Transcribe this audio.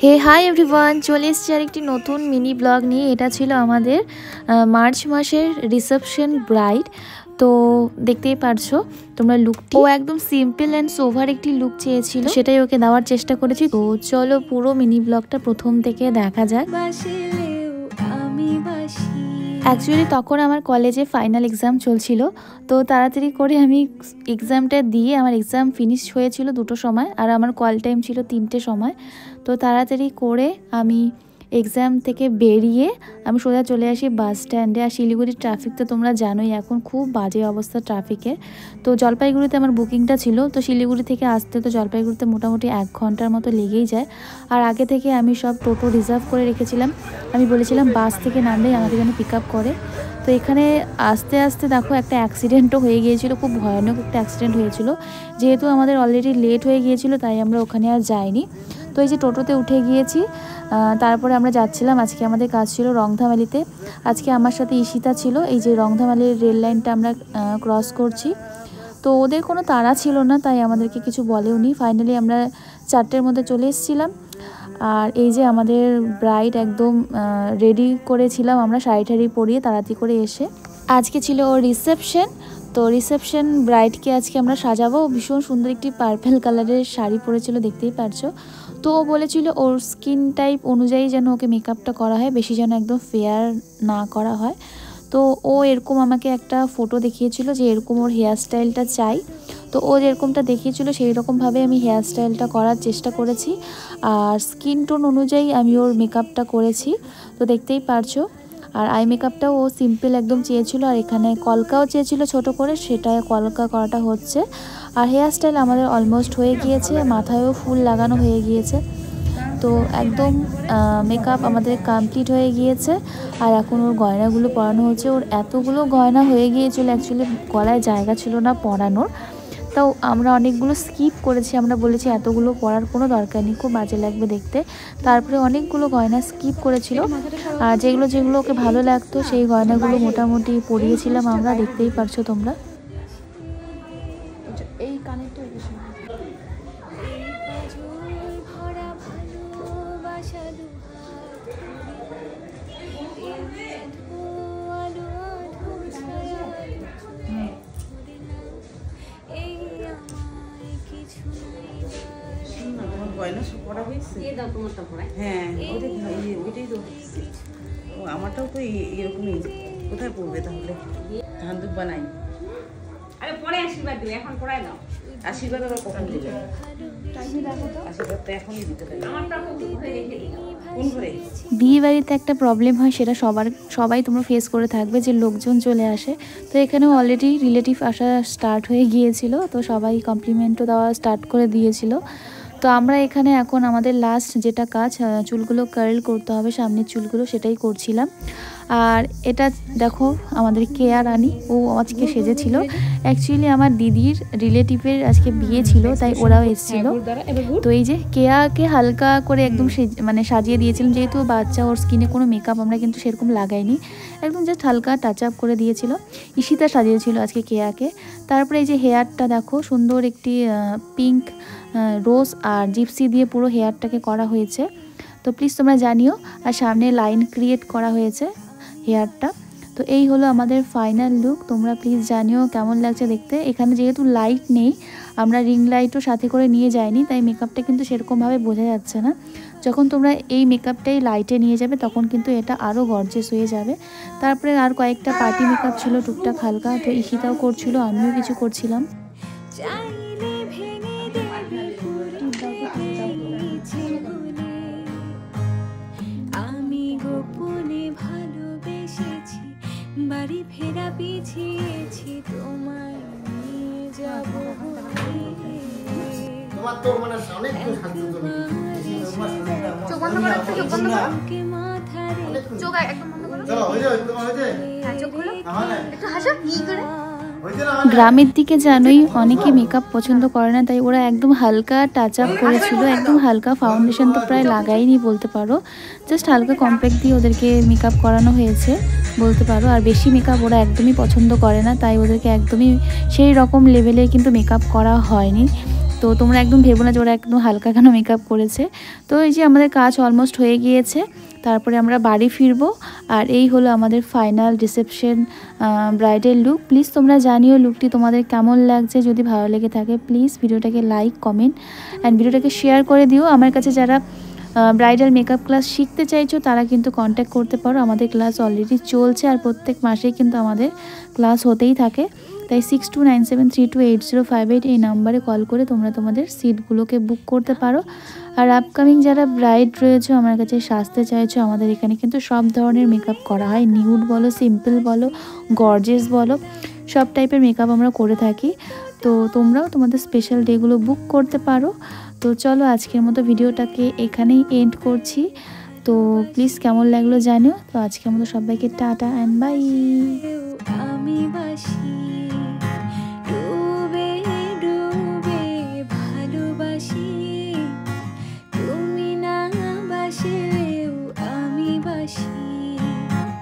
হে hi everyone, চলে এসেছি আর একটি নতুন মিনি ব্লগ নিয়ে। এটা ছিল আমাদের মার্চ মাসের রিসেপশন ব্রাইড। তো দেখতেই পারছো তোমরা লুকটি, ও একদম সিম্পল অ্যান্ড সোভার একটি লুক চেয়েছিল, সেটাই ওকে দেওয়ার চেষ্টা করেছি। তো চলো পুরো মিনি ব্লগটা প্রথম থেকে দেখা যাক। অ্যাকচুয়ালি তখন আমার কলেজে ফাইনাল এক্সাম চলছিল, তো তাড়াতাড়ি করে আমি এক্সামটা দিয়ে, আমার এক্সাম ফিনিশ হয়েছিল 2টোর সময় আর আমার কল টাইম ছিল 3টের সময়। তো তাড়াতাড়ি করে আমি এক্সাম থেকে বেরিয়ে আমি সোজা চলে আসি বাস স্ট্যান্ডে। আর শিলিগুড়ির ট্রাফিক তো তোমরা জানোই, এখন খুব বাজে অবস্থা ট্রাফিকের। তো জলপাইগুড়িতে আমার বুকিংটা ছিল, তো শিলিগুড়ি থেকে আসতে তো জলপাইগুড়িতে মোটামুটি 1 ঘন্টার মতো লেগেই যায়। আর আগে থেকে আমি সব টোটো রিজার্ভ করে রেখেছিলাম, আমি বলেছিলাম বাস থেকে নামলেই আমাকে যেন পিক আপ করে। তো এখানে আস্তে আস্তে দেখো একটা অ্যাক্সিডেন্টও হয়ে গিয়েছিল, খুব ভয়ানক একটা অ্যাক্সিডেন্ট হয়েছিল। যেহেতু আমাদের অলরেডি লেট হয়ে গিয়েছিল তাই আমরা ওখানে আর যাইনি। তো এই যে টোটোতে উঠে গিয়েছি, তারপরে আমরা যাচ্ছিলাম। আজকে আমাদের কাজ ছিল রংধামালিতে। আজকে আমার সাথে ঈশিতা ছিল। এই যে রংধামালির রেল লাইনটা আমরা ক্রস করছি। তো ওদের কোনো তাড়া ছিল না, তাই আমাদেরকে কিছু বলেওনি। ফাইনালি আমরা 4টের মধ্যে চলে এসেছিলাম। আর এই যে আমাদের ব্রাইড একদম রেডি করেছিলাম আমরা, শাড়ি পরিয়ে তাড়াতাড়ি করে এসে। আজকে ছিল ওর রিসেপশন। তো রিসেপশন ব্রাইডকে আজকে আমরা সাজাবো। ভীষণ সুন্দর একটি পার্পল কালারের শাড়ি পরেছিল, দেখতেই পারছো। তো ও বলেছিল ওর স্কিন টাইপ অনুযায়ী যেন ওকে মেকআপটা করা হয়, বেশি যেন একদম ফেয়ার না করা হয়। তো ও এরকম আমাকে একটা ফটো দেখিয়েছিল যে এরকম ওর হেয়ার স্টাইলটা চাই। তো ও যেরকমটা দেখিয়েছিল সেই রকমভাবে আমি হেয়ার স্টাইলটা করার চেষ্টা করেছি। আর স্কিন টোন অনুযায়ী আমি ওর মেকআপটা করেছি, তো দেখতেই পারছো। আর আই মেকআপটাও ও সিম্পল একদম চেয়েছিল, আর এখানে কলকাও চেয়েছিল ছোট করে, সেটা কলকা করাটা হচ্ছে। আর হেয়ার স্টাইল আমাদের অলমোস্ট হয়ে গিয়েছে, মাথায়ও ফুল লাগানো হয়ে গিয়েছে। তো একদম মেকআপ আমাদের কমপ্লিট হয়ে গিয়েছে। আর এখন ওর গয়নাগুলো পরানো হচ্ছে। ওর এতগুলো গয়না হয়ে গিয়েছিল, অ্যাকচুয়ালি গলায় জায়গা ছিল না পরানোর। তাও আমরা অনেকগুলো স্কিপ করেছি, আমরা বলেছি এতগুলো পরার কোনো দরকার নেই, খুব বাজে লাগবে দেখতে। তারপরে অনেকগুলো গয়না স্কিপ করেছিল, আর যেগুলো যেগুলো ওকে ভালো লাগতো সেই গয়নাগুলো মোটামুটি পরিয়েছিলাম আমরা, দেখতেই পারছো তোমরা। এই কানেরটা আমারটাও তো এরকমই। কোথায় পড়বে তাহলে? ধান্দুক বানাই। আরে পরে আশীর্বাদ দিবে, এখন পড়াই দাও। আশীর্বাদ আবার কখন দিবে? আশীর্বাদ তো এখনই দিতে পারি। কোন ঘরে? বিয়ে বাড়িতে একটা প্রবলেম হয়, সেটা সবাই তোমরা ফেস করে থাকবে, যে লোকজন চলে আসে। তো এখানেও অলরেডি রিলেটিভ আসা স্টার্ট হয়ে গিয়েছিল, তো সবাই কমপ্লিমেন্টও দেওয়া স্টার্ট করে দিয়েছিল। তো আমরা এখানে এখন আমাদের লাস্ট যেটা কাজ, চুলগুলো কার্ল করতে হবে, সামনের চুলগুলো, সেটাই করছিলাম। আর এটা দেখো আমাদের কেয়া রানী, ও আজকে সেজেছিল। অ্যাকচুয়ালি আমার দিদির রিলেটিভের আজকে বিয়ে ছিল, তাই ওরাও এসেছিল। তো এই যে কেয়াকে হালকা করে একদম সাজিয়ে দিয়েছিলাম, যেহেতু বাচ্চা, ওর স্কিনে কোনো মেকআপ আমরা কিন্তু সেরকম লাগাইনি, একদম জাস্ট হালকা টাচ আপ করে দিয়েছিল। ঈশিতা সাজিয়েছিল আজকে কেয়াকে। তারপরে এই যে হেয়ারটা দেখো, সুন্দর একটি পিঙ্ক, রোজ আর জিপসি দিয়ে পুরো হেয়ারটাকে করা হয়েছে। তো প্লিজ তোমরা জানিও। আর সামনে লাইন ক্রিয়েট করা হয়েছে হেয়ারটা। তো এই হলো আমাদের ফাইনাল লুক। তোমরা প্লিজ জানিও কেমন লাগছে দেখতে। এখানে যেহেতু লাইট নেই, আমরা রিং লাইটও সাথে করে নিয়ে যাইনি, তাই মেকআপটা কিন্তু সেরকমভাবে বোঝা যাচ্ছে না। যখন তোমরা এই মেকআপটাই লাইটে নিয়ে যাবে তখন কিন্তু এটা আরও গর্জিয়াস হয়ে যাবে। তারপরে আর কয়েকটা পার্টি মেকআপ ছিল টুকটাক হালকা, তো ঈশিতাও করছিল, আমিও কিছু করছিলাম। বাড়ি ফেরা পিছিয়েছি, তোমায় নিয়ে যাব তোমার তো মানে অনেক কিছু শান্ত তুমি চোখ বন্ধ করো, চোখ বন্ধ করো, চোখ একদম বন্ধ করো। চলো হয়ে যাবে, তোমার হয়ে যায়। হ্যাঁ চোখ খুলো, একটু হাসো ই করে। গ্রামের দিকে জানোই অনেকে মেকআপ পছন্দ করে না, তাই ওরা একদম হালকা টাচ আপ করেছিল, একদম হালকা। ফাউন্ডেশন তো প্রায় লাগাইনি বলতে পারো, জাস্ট হালকা কম্প্যাক্ট দিয়ে ওদেরকে মেকআপ করানো হয়েছে বলতে পারো। আর বেশি মেকআপ ওরা একদমই পছন্দ করে না, তাই ওদেরকে একদমই সেই রকম লেভেলে কিন্তু মেকআপ করা হয়নি। তো তো তোমরা একদম ভেবো না যে ওরা একদম হালকা কেন মেকআপ করেছে। তো এই যে আমাদের কাজ অলমোস্ট হয়ে গিয়েছে, তারপরে আমরা বাড়ি ফিরবো। আর এই হলো আমাদের ফাইনাল রিসেপশন ব্রাইডের লুক। প্লিজ তোমরা জানিও লুকটি তোমাদের কেমন লাগছে। যদি ভালো লেগে থাকে প্লিজ ভিডিওটাকে লাইক, কমেন্ট অ্যান্ড ভিডিওটাকে শেয়ার করে দিও। আমার কাছে যারা ব্রাইডাল মেকআপ ক্লাস শিখতে চাইছো তারা কিন্তু কন্ট্যাক্ট করতে পারো। আমাদের ক্লাস অলরেডি চলছে আর প্রত্যেক মাসেই কিন্তু আমাদের ক্লাস হতেই থাকে। তাই 6297328058 এই নাম্বারে কল করে তোমরা তোমাদের সিটগুলোকে বুক করতে পারো। আর আপকামিং যারা ব্রাইড রয়েছে আমার কাছে সাজতে চাইছো, আমাদের এখানে কিন্তু সব ধরনের মেকআপ করা হয়। নিউড বলো, সিম্পল বলো, গর্জিয়াস বলো, সব টাইপের মেকআপ আমরা করে থাকি। তো তোমরাও তোমাদের স্পেশাল ডেগুলো বুক করতে পারো। তো চলো আজকের মতো ভিডিওটাকে এখানেই এন্ড করছি। তো প্লিজ কেমন লাগলো জানিও। তো আজকের মতো সবাইকে টাটা অ্যান্ড বাই। আমি বাসি ডুবে ডুবে ভালোবাসি, তুমি না বাসলেও আমি বাসি।